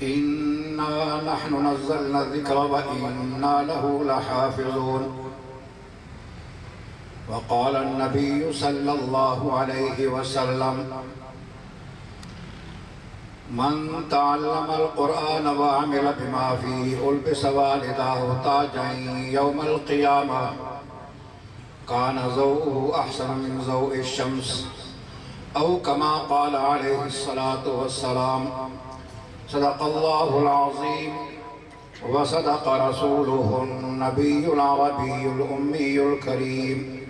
إنا نحن نزلنا الذكر وإنا له لحافظون. وقال النبي صلى الله عليه وسلم: من تعلم القرآن وعمل بما فيه ألبس والداه تاجا يوم القيامة كان ضوءه أحسن من ضوء الشمس، أو كما قال عليه الصلاة والسلام. صدق الله العظيم وصدق رسوله النبي العربي الأمي الكريم.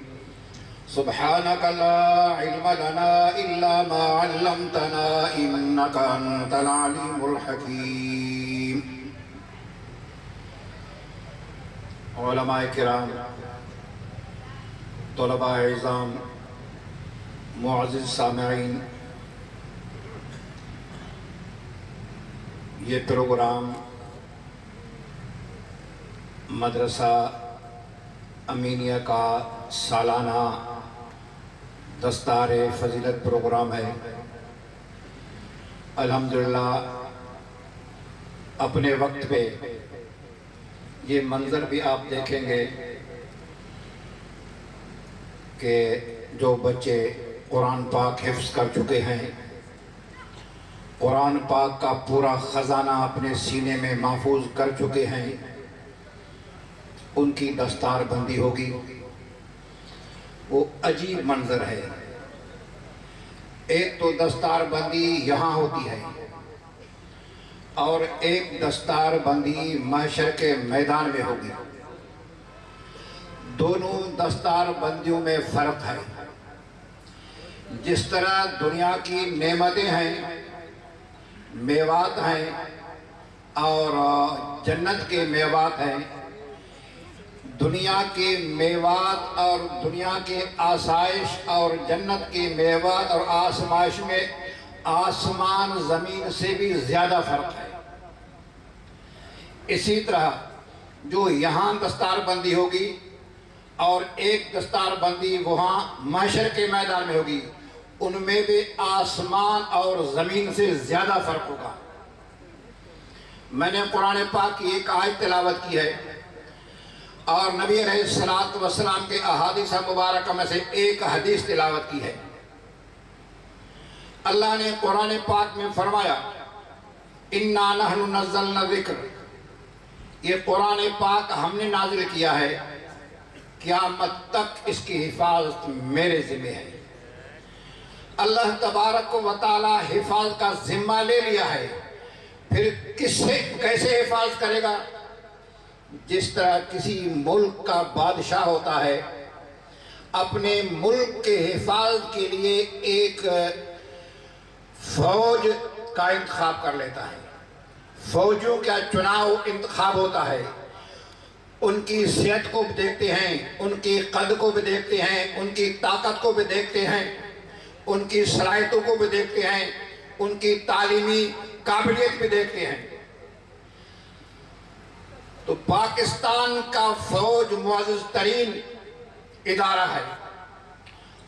سبحانك لا علم لنا إلا ما علمتنا إنك أنت العليم الحكيم. علماء کرام، طلباء اعظام، معزز سامعین، یہ پروگرام مدرسہ امینیہ کا سالانہ دستار فضیلت پروگرام ہے۔ الحمدللہ اپنے وقت پہ یہ منظر بھی آپ دیکھیں گے کہ جو بچے قرآن پاک حفظ کر چکے ہیں، قرآن پاک کا پورا خزانہ اپنے سینے میں محفوظ کر چکے ہیں، ان کی دستار بندی ہوگی۔ وہ عجیب منظر ہے۔ ایک تو دستار بندی یہاں ہوتی ہے اور ایک دستار بندی محشر کے میدان میں ہوگی۔ دونوں دستار بندیوں میں فرق ہے۔ جس طرح دنیا کی نعمتیں ہیں، میوات ہیں اور جنت کے میوات ہیں، دنیا کے میوات اور دنیا کے آسائش اور جنت کے میوات اور آسمائش میں آسمان زمین سے بھی زیادہ فرق ہے۔ اسی طرح جو یہاں دستار بندی ہوگی اور ایک دستار بندی وہاں محشر کے میدان میں ہوگی، ان میں بھی آسمان اور زمین سے زیادہ فرق ہوگا۔ میں نے قرآن پاک کی ایک آیت تلاوت کی ہے اور نبی علیہ السلام کے احادیث مبارکہ میں سے ایک حدیث تلاوت کی ہے۔ اللہ نے قرآن پاک میں فرمایا: اِنَّا نَحْنُ نَزَّلْنَا الذِّكْرَ، یہ قرآن پاک ہم نے نازل کیا ہے، قیامت تک اس کی حفاظت میرے ذمہ ہے۔ اللہ تبارک و تعالی حفاظت کا ذمہ لے لیا ہے، پھر کیسے حفاظت کرے گا؟ جس طرح کسی ملک کا بادشاہ ہوتا ہے، اپنے ملک کے حفاظت کے لیے ایک فوج کا انتخاب کر لیتا ہے۔ فوجیوں کا چناؤ انتخاب ہوتا ہے، ان کی صحت کو بھی دیکھتے ہیں، ان کی قد کو بھی دیکھتے ہیں، ان کی طاقت کو بھی دیکھتے ہیں، ان کی صلاحیتوں کو بھی دیکھتے ہیں، ان کی تعلیمی قابلیت بھی دیکھتے ہیں۔ تو پاکستان کا فوج معزز ترین ادارہ ہے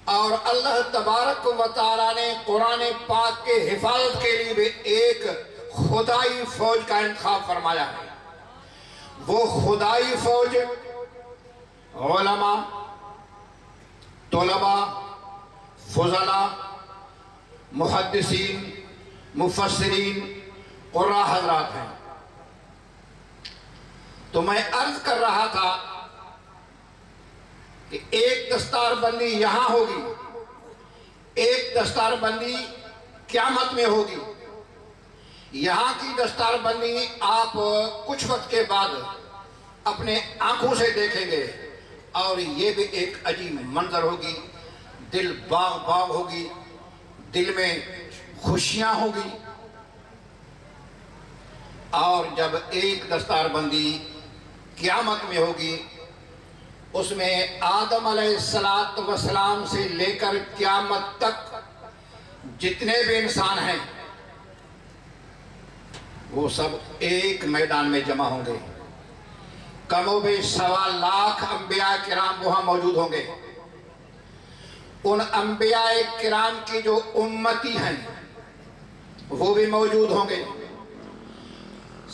اور اللہ تبارک و تعالیٰ نے قرآن پاک کے حفاظت کے لیے بھی ایک خدائی فوج کا انتخاب فرمایا ہے۔ وہ خدائی فوج علماء، طلباء، فضلاء، محدثین، مفسرین، قراء حضرات ہیں۔ تو میں عرض کر رہا تھا کہ ایک دستار بندی یہاں ہوگی، ایک دستار بندی قیامت میں ہوگی۔ یہاں کی دستار بندی آپ کچھ وقت کے بعد اپنے آنکھوں سے دیکھیں گے اور یہ بھی ایک عجیب منظر ہوگی۔ دل باغ باغ ہوگی، دل میں خوشیاں ہوگی۔ اور جب ایک دستار بندی قیامت میں ہوگی، اس میں آدم علیہ السلام سے لے کر قیامت تک جتنے بھی انسان ہیں وہ سب ایک میدان میں جمع ہوں گے۔ کم و بیش 1.25 لاکھ انبیاء کرام وہاں موجود ہوں گے۔ ان انبیاء کرام کی جو امتی ہیں وہ بھی موجود ہوں گے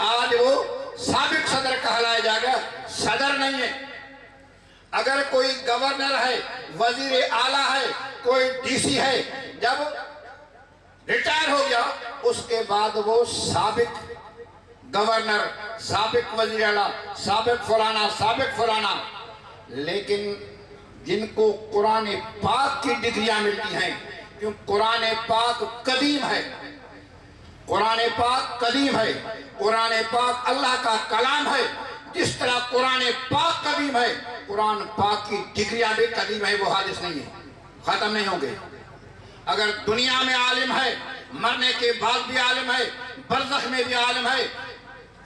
آج وہ سابق صدر کہلایا جائے گا، صدر نہیں ہے۔ اگر کوئی گورنر ہے، وزیر اعلیٰ ہے، کوئی ڈی سی ہے، جب ریٹائر ہو گیا اس کے بعد وہ سابق گورنر، سابق وزیر اعلیٰ، سابق فلانا۔ لیکن جن کو قرآن پاک کی ڈگریاں ملتی ہیں، کیوں قرآن پاک قدیم ہے، قرآن پاک قدیم ہے، قرآن پاک اللہ کا کلام ہے۔ جس طرح قرآن پاک قدیم ہے، قرآن پاک کی ڈگریاں بھی قدیم ہے، وہ حادث نہیں ہے، ختم نہیں ہوں گے۔ اگر دنیا میں عالم ہے، مرنے کے بعد بھی عالم ہے، برزخ میں بھی عالم ہے،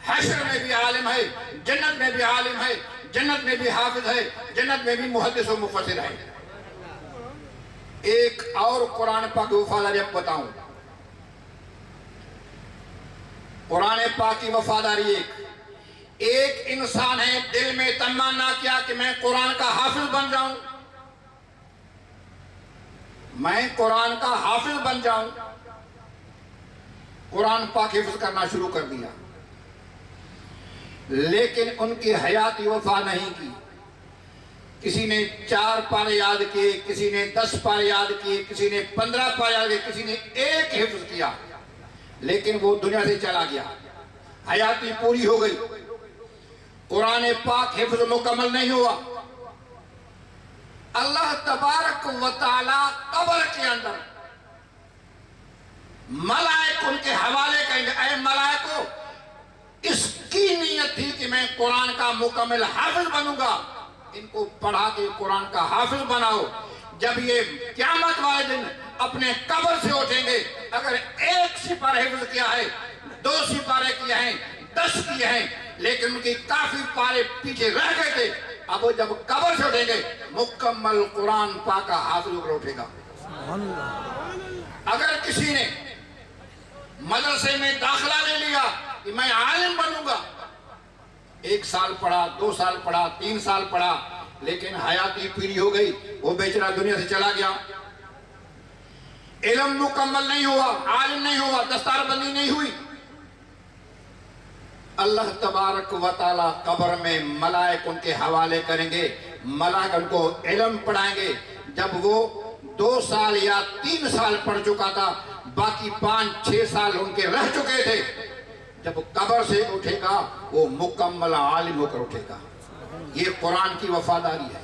حشر میں بھی عالم ہے، جنت میں بھی عالم ہے، جنت میں بھی حافظ ہے، جنت میں بھی محدث و مفسر ہے۔ ایک اور قرآن پاک کی وفاداری اب بتاؤں۔ قرآن پاک کی وفاداری ایک انسان ہے، دل میں تمنا کیا کہ میں قرآن کا حافظ بن جاؤں، میں قرآن کا حافظ بن جاؤں، قرآن پاک حفظ کرنا شروع کر دیا، لیکن ان کی حیاتی وفا نہیں کی۔ کسی نے 4 پارے یاد کیے، کسی نے 10 پارے یاد کیے، کسی نے 15 پارے یاد کیے، کسی نے 1 حفظ کیا، لیکن وہ دنیا سے چلا گیا، حیاتی پوری ہو گئی، قرآن پاک حفظ مکمل نہیں ہوا۔ اللہ تبارک و تعالی قبر کے اندر ملائک ان کے حوالے کریں گے، اے ملائکو، اس کی نیت تھی کہ میں قرآن کا مکمل حافظ بنوں گا، ان کو پڑھا کے قرآن کا حافظ بناؤ۔ جب یہ قیامت والے دن اپنے قبر سے اٹھیں گے، اگر 1 سپارہ حفظ کیا ہے، 2 سپارے کیے ہیں، 10 کیے ہیں، لیکن ان کی کافی پارے پیچھے رہ گئے تھے، اب وہ جب قبر سے اٹھیں گے مکمل قرآن پاک کا حافظ ہو کر اٹھے گا۔ اگر کسی نے مدرسے میں داخلہ لے لیا کہ میں عالم بنوں گا، 1 سال پڑھا، 2 سال پڑھا، 3 سال پڑھا، لیکن حیاتی پیری ہو گئی، وہ بیچارہ دنیا سے چلا گیا، علم مکمل نہیں ہوا، عالم نہیں ہوا، دستار بندی نہیں ہوئی۔ اللہ تبارک و تعالی قبر میں ملائک ان کے حوالے کریں گے، ملائک ان کو علم پڑھائیں گے۔ جب وہ 2 سال یا 3 سال پڑھ چکا تھا، باقی 5-6 سال ان کے رہ چکے تھے، جب قبر سے اٹھے گا وہ مکمل عالم ہو کر اٹھے گا۔ یہ قرآن کی وفاداری ہے۔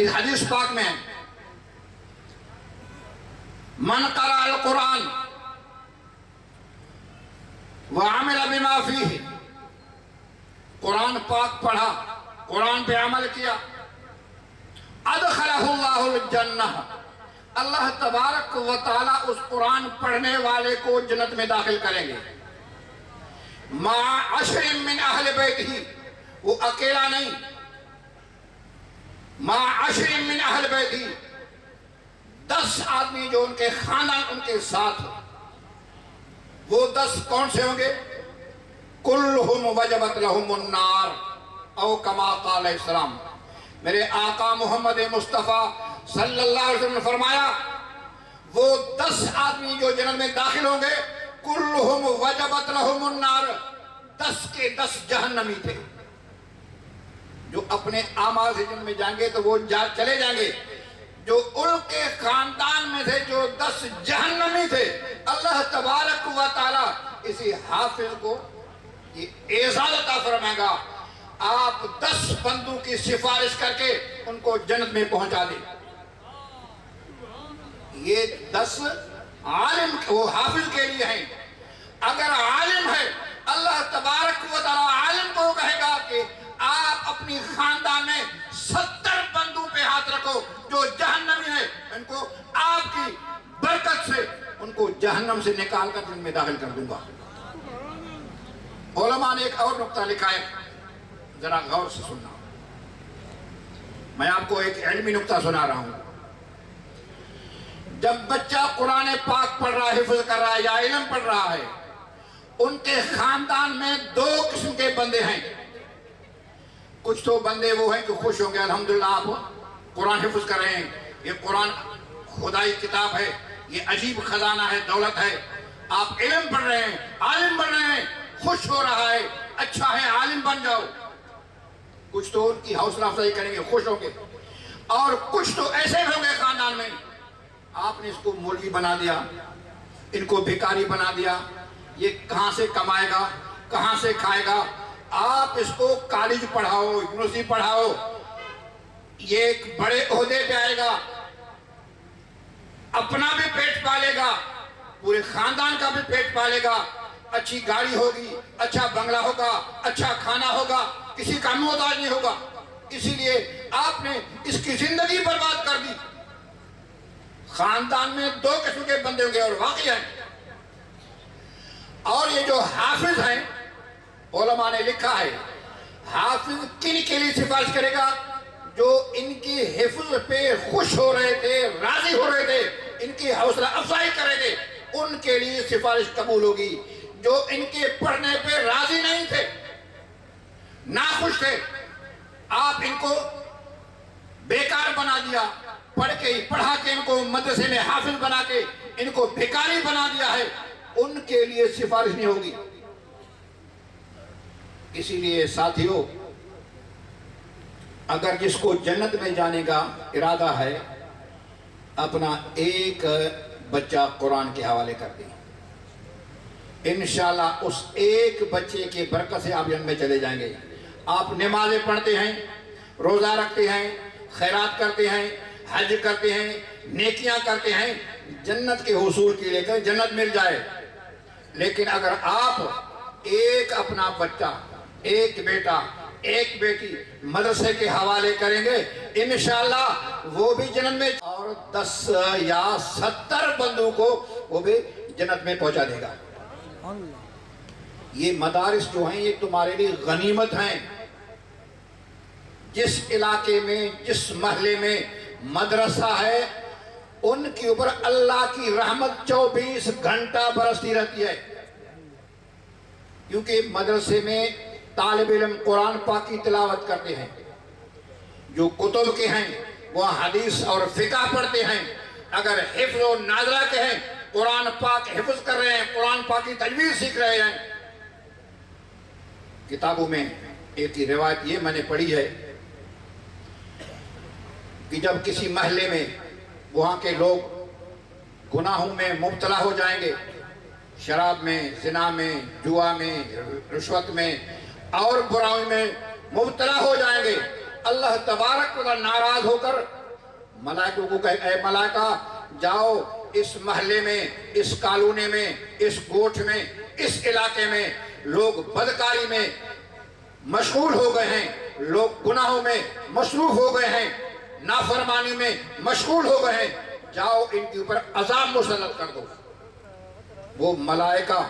حدیث پاک میں من قرأ القرآن وعمل بما فیہ، قرآن پاک پڑھا، قرآن پہ عمل کیا، ادخلہ اللہ الجنہ، اللہ تبارک و تعالیٰ اس قرآن پڑھنے والے کو جنت میں داخل کریں گے۔ مع 10 من اہل بیتہ، وہ اکیلا نہیں، مع 10 من اہل بیتہ، 10 آدمی جو ان کے خاندان ان کے ساتھ ہو۔ وہ 10 کون سے ہوں گے؟ کلہم وجبت لہم النار، او کما قال السلام۔ میرے آقا محمد مصطفیٰ صلی اللہ علیہ وسلم نے فرمایا، وہ 10 آدمی جو جنت میں داخل ہوں گے، کلہم وجبت لہم النار، 10 کے 10 جہنمی تھے۔ جو اپنے اعمال سے جنت میں جائیں گے تو وہ چلے جائیں گے، جو ان کے خاندان میں تھے جو 10 جہنمی تھے، اللہ تبارک و تعالیٰ اسی حافظ کو یہ اعزاز عطا فرمائے گا، آپ 10 بندوں کی سفارش کر کے ان کو جنت میں پہنچا دیں۔ یہ 10 عالم وہ حافظ کے لیے ہیں۔ اگر عالم ہے، اللہ تبارک و تعالیٰ عالم کو کہے گا کہ آپ اپنی خاندان میں 70 بندوں پہ ہاتھ رکھو جو جہنمی ہے، ان کو آپ کی برکت سے ان کو جہنم سے نکال کر جنت میں داخل کر دوں گا۔ علماء نے ایک اور نقطہ لکھا ہے، ذرا غور سے سننا، میں آپ کو ایک علمی نقطہ سنا رہا ہوں۔ جب بچہ قرآن پاک پڑھ رہا ہے، حفظ کر رہا ہے یا علم پڑھ رہا ہے، ان کے خاندان میں 2 قسم کے بندے ہیں۔ کچھ تو بندے وہ ہیں کہ خوش ہوں گے، الحمدللہ آپ قرآن حفظ کر رہے ہیں، یہ قرآن خدائی کتاب ہے، یہ عجیب خزانہ ہے، دولت ہے، آپ علم پڑھ رہے ہیں، عالم بن رہے ہیں، خوش ہو رہا ہے، اچھا ہے عالم بن جاؤ. کچھ تو ان کی حوصلہ افزائی کریں گے، خوش ہو کے، اور کچھ تو ایسے ہوں گے خاندان میں آپ نے اس کو مولوی بنا دیا، ان کو بھکاری بنا دیا، یہ کہاں سے کمائے گا، کہاں سے کھائے گا. آپ اس کو کالج پڑھاؤ، یونیورسٹی پڑھاؤ، یہ ایک بڑے عہدے پہ آئے گا، اپنا بھی پیٹ پالے گا، پورے خاندان کا بھی پیٹ پالے گا، اچھی گاڑی ہوگی، اچھا بنگلہ ہوگا، اچھا کھانا ہوگا، کسی کا محتاج نہیں ہوگا. اسی لیے آپ نے اس کی زندگی برباد کر دی. خاندان میں 2 قسم کے بندے ہوں گے اور واقعی ہیں. اور یہ جو حافظ ہیں، علماء نے لکھا ہے حافظ کن کے لیے سفارش کرے گا؟ جو ان کی حفظ پہ خوش ہو رہے تھے، راضی ہو رہے تھے، ان کی حوصلہ افزائی کرے گے، ان کے لیے سفارش قبول ہوگی. جو ان کے پڑھنے پہ راضی نہیں تھے، ناخوش تھے، آپ ان کو بیکار بنا دیا، پڑھا کے ان کو مدرسے میں حافظ بنا کے ان کو بھکاری بنا دیا ہے، ان کے لیے سفارش نہیں ہوگی. اسی لیے ساتھیوں، اگر جس کو جنت میں جانے کا ارادہ ہے، اپنا ایک بچہ قرآن کے حوالے کر دیں. انشاءاللہ اس ایک بچے کے برکت سے آپ جنت میں چلے جائیں گے. آپ نمازیں پڑھتے ہیں، روزہ رکھتے ہیں، خیرات کرتے ہیں، حج کرتے ہیں، نیکیاں کرتے ہیں، جنت کے حصول کے لیے جنت مل جائے. لیکن اگر آپ ایک اپنا بچہ، ایک بیٹا، ایک بیٹی مدرسے کے حوالے کریں گے، انشاءاللہ وہ بھی جنت میں، اور 10 یا 70 بندوں کو وہ بھی جنت میں پہنچا دے گا. یہ مدارس جو ہیں یہ تمہارے لیے غنیمت ہیں. جس علاقے میں، جس محلے میں مدرسہ ہے، ان کے اوپر اللہ کی رحمت 24 گھنٹہ برستی رہتی ہے. کیونکہ مدرسے میں طالب علم قرآن پاک کی تلاوت کرتے ہیں، جو کتب کے ہیں وہ حدیث اور فقہ پڑھتے ہیں. اگر حفظ و ناظرہ کے ہیں، قرآن پاک حفظ کر رہے ہیں، قرآن پاک کی تجوید سیکھ رہے ہیں. کتابوں میں ایک ہی روایت یہ میں نے پڑھی ہے کہ جب کسی محلے میں وہاں کے لوگ گناہوں میں مبتلا ہو جائیں گے، شراب میں، زنا میں، جوا میں، رشوت میں اور برائی میں مبتلا ہو جائیں گے، اللہ تبارک و تعالی ناراض ہو کر ملائکوں کو کہے اے ملائکہ جاؤ اس محلے میں، اس کالونے میں، اس گوٹھ میں، اس علاقے میں لوگ بدکاری میں مشغول ہو گئے ہیں، لوگ گناہوں میں مصروف ہو گئے ہیں، نافرمانی میں مشغول ہو گئے ہیں، جاؤ ان کے اوپر عذاب مسلط کر دو. وہ ملائکہ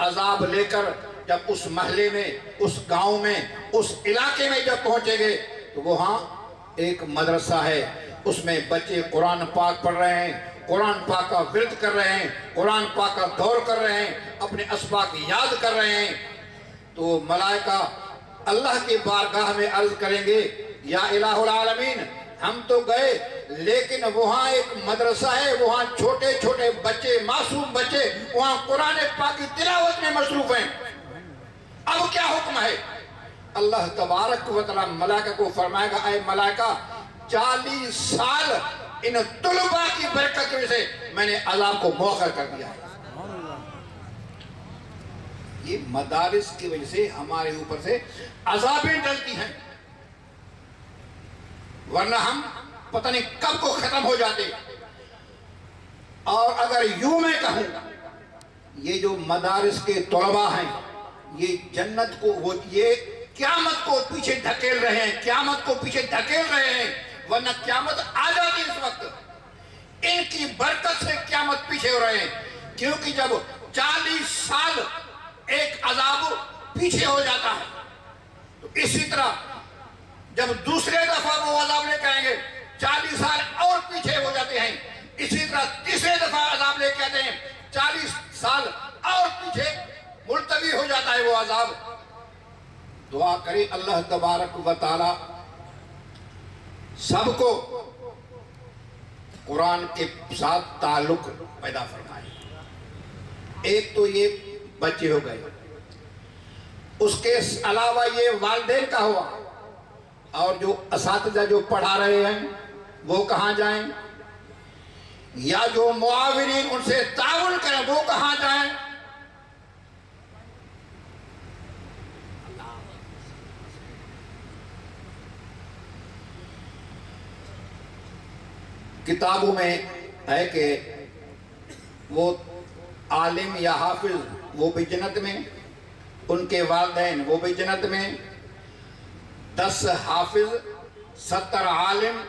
عذاب لے کر جب اس محلے میں، اس گاؤں میں، اس علاقے میں جب پہنچے گے تو وہاں ایک مدرسہ ہے، اس میں بچے قرآن پاک پڑھ رہے ہیں، قرآن پاک کا ورد کر رہے ہیں، قرآن پاک کا دور کر رہے ہیں، اپنے اسباق یاد کر رہے ہیں. تو ملائکہ اللہ کی بارگاہ میں عرض کریں گے یا الہ العالمین، ہم تو گئے لیکن وہاں ایک مدرسہ ہے، وہاں چھوٹے چھوٹے بچے، معصوم بچے وہاں قرآن پاک کی تلاوت میں مصروف ہیں، اب کیا حکم ہے؟ اللہ تبارک و تعالی ملائکہ کو فرمائے گا اے ملائکہ 40 سال ان طلباء کی برکت میں سے میں نے عذاب کو مؤخر کر دیا ہے. یہ مدارس کی وجہ سے ہمارے اوپر سے عذابیں ڈلتی ہیں، ورنہ ہم پتہ نہیں کب کو ختم ہو جاتے. اور اگر یوں میں کہوں، یہ جو مدارس کے طلباء ہیں یہ جنت کو، یہ قیامت کو پیچھے دھکیل رہے ہیں، قیامت کو پیچھے دھکیل رہے ہیں، ورنہ قیامت آ جاتی اس وقت. ان کی برکت سے قیامت پیچھے ہو رہے ہیں، کیونکہ جب 40 سال ایک عذاب پیچھے ہو جاتا ہے تو اسی طرح جب دوسرے دفعہ وہ عذاب لے کے آئیں گے 40 سال اور پیچھے ہو جاتے ہیں، اسی طرح تیسرے دفعہ عذاب لے کے آتے ہیں 40 سال اور پیچھے ملتوی ہو جاتا ہے وہ عذاب. دعا کرے اللہ تبارک و تعالی سب کو قرآن کے ساتھ تعلق پیدا فرمائے. ایک تو یہ بچے ہو گئے، اس کے علاوہ یہ والدین کا ہوا، اور جو اساتذہ جو پڑھا رہے ہیں وہ کہاں جائیں، یا جو معاونین ان سے تعاون کریں وہ کہاں جائیں۔ کتابوں میں ہے کہ وہ عالم یا حافظ وہ بھی جنت میں، ان کے والدین وہ بھی جنت میں، 10 حافظ 70 عالم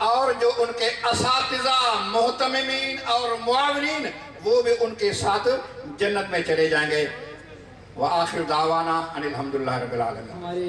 اور جو ان کے اساتذہ محتممین اور معاونین وہ بھی ان کے ساتھ جنت میں چلے جائیں گے۔ وآخر دعوانا ان الحمدللہ رب العالمین۔